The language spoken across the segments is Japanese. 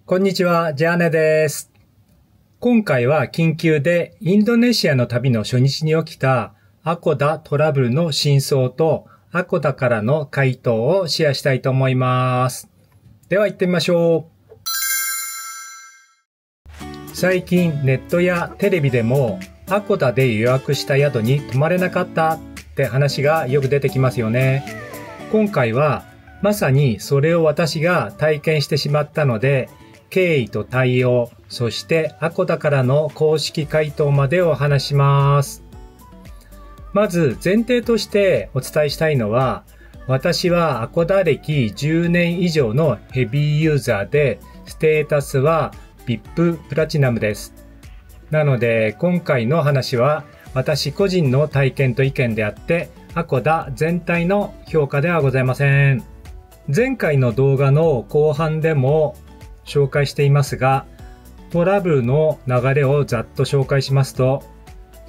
こんにちは、ジャーネです。今回は緊急でインドネシアの旅の初日に起きたアコダトラブルの真相とアコダからの回答をシェアしたいと思います。では行ってみましょう。最近ネットやテレビでもアコダで予約した宿に泊まれなかったって話がよく出てきますよね。今回はまさにそれを私が体験してしまったので、経緯と対応、そしてアコダからの公式回答までを話します。まず前提としてお伝えしたいのは、私はアコダ歴10年以上のヘビーユーザーで、ステータスは VIP プラチナムです。なので今回の話は私個人の体験と意見であって、アコダ全体の評価ではございません。前回の動画の後半でも紹介していますが、トラブルの流れをざっと紹介しますと、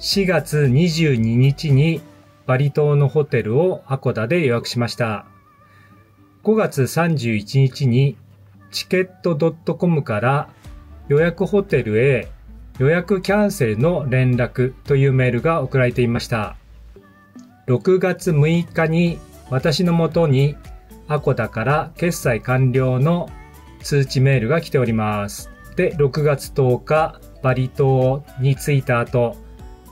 4月22日にバリ島のホテルをアコダで予約しました。5月31日にチケット .com から予約ホテルへ予約キャンセルの連絡というメールが送られていました。6月6日に私のもとにアコダから決済完了の通知メールが来ております。で、6月10日、バリ島に着いた後、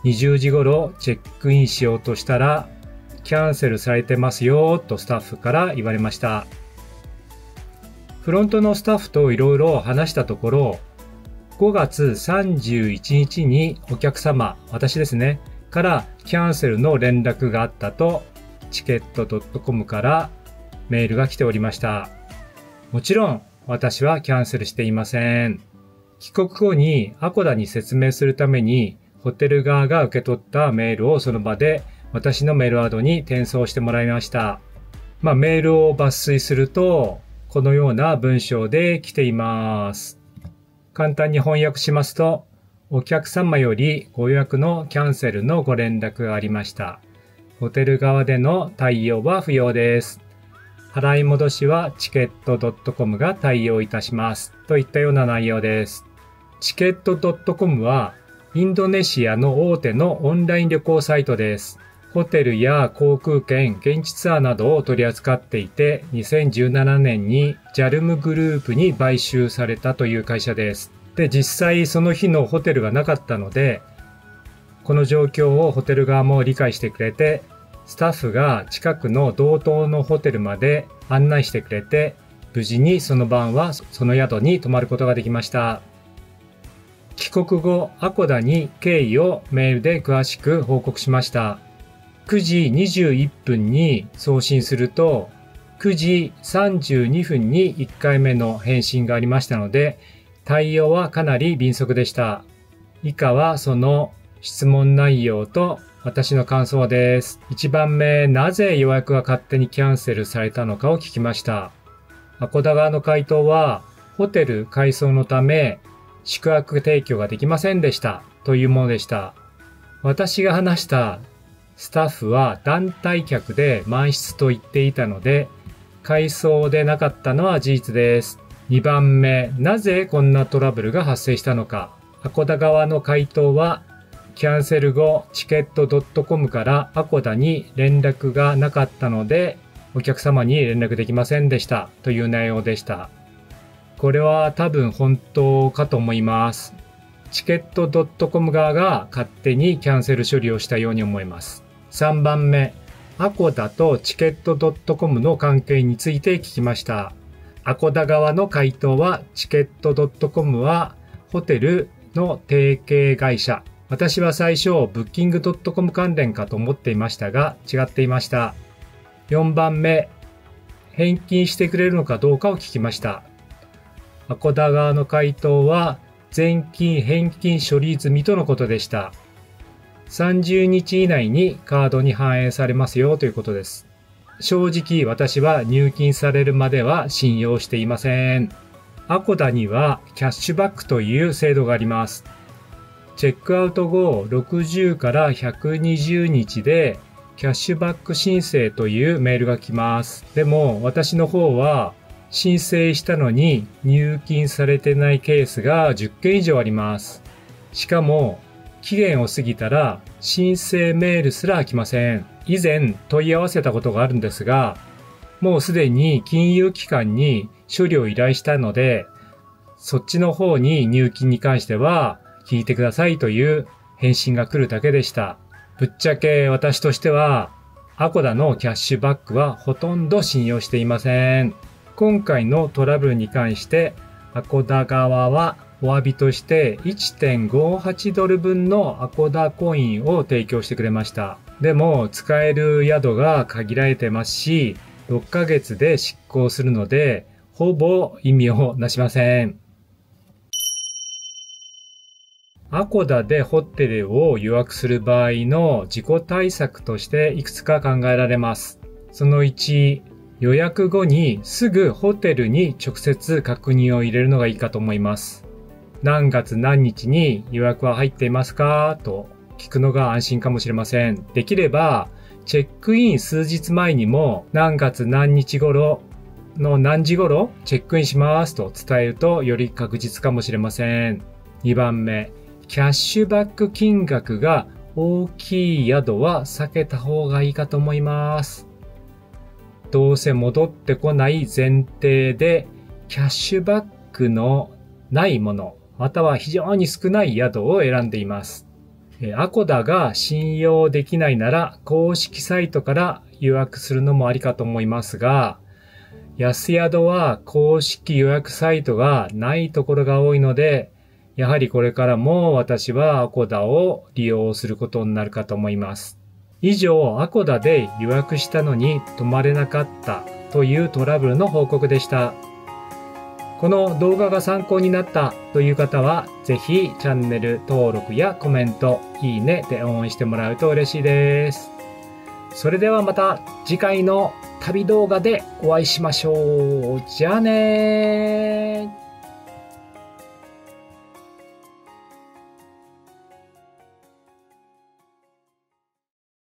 20時頃チェックインしようとしたら、キャンセルされてますよとスタッフから言われました。フロントのスタッフといろいろ話したところ、5月31日にお客様、私ですね、からキャンセルの連絡があったと、チケット .com からメールが来ておりました。もちろん、私はキャンセルしていません。帰国後にアコダに説明するためにホテル側が受け取ったメールをその場で私のメールアドに転送してもらいました。メールを抜粋するとこのような文章で来ています。簡単に翻訳しますと、お客様よりご予約のキャンセルのご連絡がありました。ホテル側での対応は不要です。払い戻しはチケット .com が対応いたしますといったような内容です。チケット .com はインドネシアの大手のオンライン旅行サイトです。ホテルや航空券、現地ツアーなどを取り扱っていて、2017年に JALM グループに買収されたという会社です。で、実際その日のホテルがなかったので、この状況をホテル側も理解してくれて、スタッフが近くの同等のホテルまで案内してくれて、無事にその晩はその宿に泊まることができました。帰国後、アコダに経緯をメールで詳しく報告しました。9時21分に送信すると、9時32分に1回目の返信がありましたので、対応はかなり迅速でした。以下はその質問内容と私の感想です。1番目、なぜ予約が勝手にキャンセルされたのかを聞きました。アコダ側の回答は、ホテル改装のため宿泊提供ができませんでしたというものでした。私が話したスタッフは団体客で満室と言っていたので、改装でなかったのは事実です。2番目、なぜこんなトラブルが発生したのか。アコダ側の回答は、キャンセル後、チケット .com からアコダに連絡がなかったので、お客様に連絡できませんでしたという内容でした。これは多分本当かと思います。チケット .com 側が勝手にキャンセル処理をしたように思います。3番目、アコダとチケット .com の関係について聞きました。アコダ側の回答は、チケット .com はホテルの提携会社。私は最初、ブッキング .com 関連かと思っていましたが、違っていました。4番目、返金してくれるのかどうかを聞きました。アコダ側の回答は、全金返金処理済みとのことでした。30日以内にカードに反映されますよということです。正直私は入金されるまでは信用していません。アコダにはキャッシュバックという制度があります。チェックアウト後60から120日でキャッシュバック申請というメールが来ます。でも私の方は申請したのに入金されてないケースが10件以上あります。しかも、期限を過ぎたら申請メールすら来ません。以前問い合わせたことがあるんですが、もうすでに金融機関に処理を依頼したので、そっちの方に入金に関しては聞いてくださいという返信が来るだけでした。ぶっちゃけ私としては、アコダのキャッシュバックはほとんど信用していません。今回のトラブルに関してアコダ側はお詫びとして 1.58 ドル分のアコダコインを提供してくれました。でも使える宿が限られてますし、6ヶ月で執行するのでほぼ意味をなしません。アコダでホテルを予約する場合の事故対策としていくつか考えられます。その1、予約後にすぐホテルに直接確認を入れるのがいいかと思います。何月何日に予約は入っていますかと聞くのが安心かもしれません。できればチェックイン数日前にも何月何日頃の何時頃チェックインしますと伝えるとより確実かもしれません。2番目、キャッシュバック金額が大きい宿は避けた方がいいかと思います。どうせ戻ってこない前提でキャッシュバックのないもの、または非常に少ない宿を選んでいます。アコダが信用できないなら公式サイトから予約するのもありかと思いますが、安宿は公式予約サイトがないところが多いので、やはりこれからも私はアコダを利用することになるかと思います。以上、アコダで予約したのに泊まれなかったというトラブルの報告でした。この動画が参考になったという方は、ぜひチャンネル登録やコメント、いいねで応援してもらうと嬉しいです。それではまた次回の旅動画でお会いしましょう。じゃあねー。